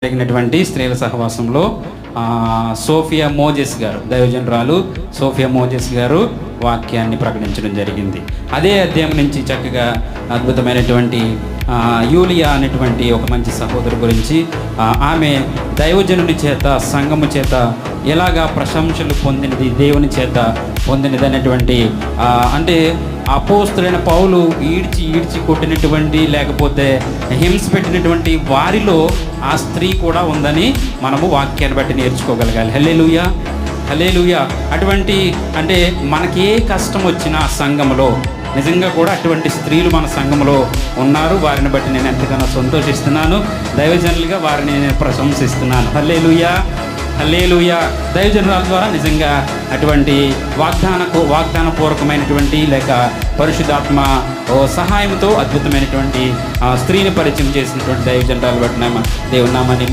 జరిగినటువంటి స్త్రీల సహవాసంలో సోఫియా మోజెస్ గారు, దైవజనురాలు సోఫియా మోజెస్ గారు వాక్యాన్ని ప్రకటించడం జరిగింది. అదే అధ్యాయం నుంచి చక్కగా అద్భుతమైనటువంటి యూలియా అనేటువంటి ఒక మంచి సహోదరు గురించి ఆమె దైవజనుడి చేత, సంఘము చేత ఎలాగా ప్రశంసలు పొందినది, దేవుని చేత పొందినది అనేటువంటి అంటే అపోస్తులైన పౌలు ఈడ్చి కొట్టినటువంటి, లేకపోతే హింస పెట్టినటువంటి వారిలో ఆ స్త్రీ కూడా ఉందని మనము వాక్యాన్ని బట్టి నేర్చుకోగలగాలి. హల్లెలూయా, హల్లెలూయా. అటువంటి అంటే మనకి ఏ కష్టం వచ్చినా సంఘములో నిజంగా కూడా అటువంటి స్త్రీలు మన సంఘంలో ఉన్నారు. వారిని బట్టి నేను ఎంతగానో సంతోషిస్తున్నాను. దైవజనులుగా వారిని నేను ప్రశంసిస్తున్నాను. హల్లెలూయా, హల్లెలూయా. దైవజనుల ద్వారా నిజంగా అటువంటి వాగ్దానపూర్వకమైనటువంటి లేక పరిశుద్ధాత్మ సహాయంతో అద్భుతమైనటువంటి స్త్రీని పరిచయం చేసినటువంటి దైవజనురాలు బట్టి దేవుని నామాన్ని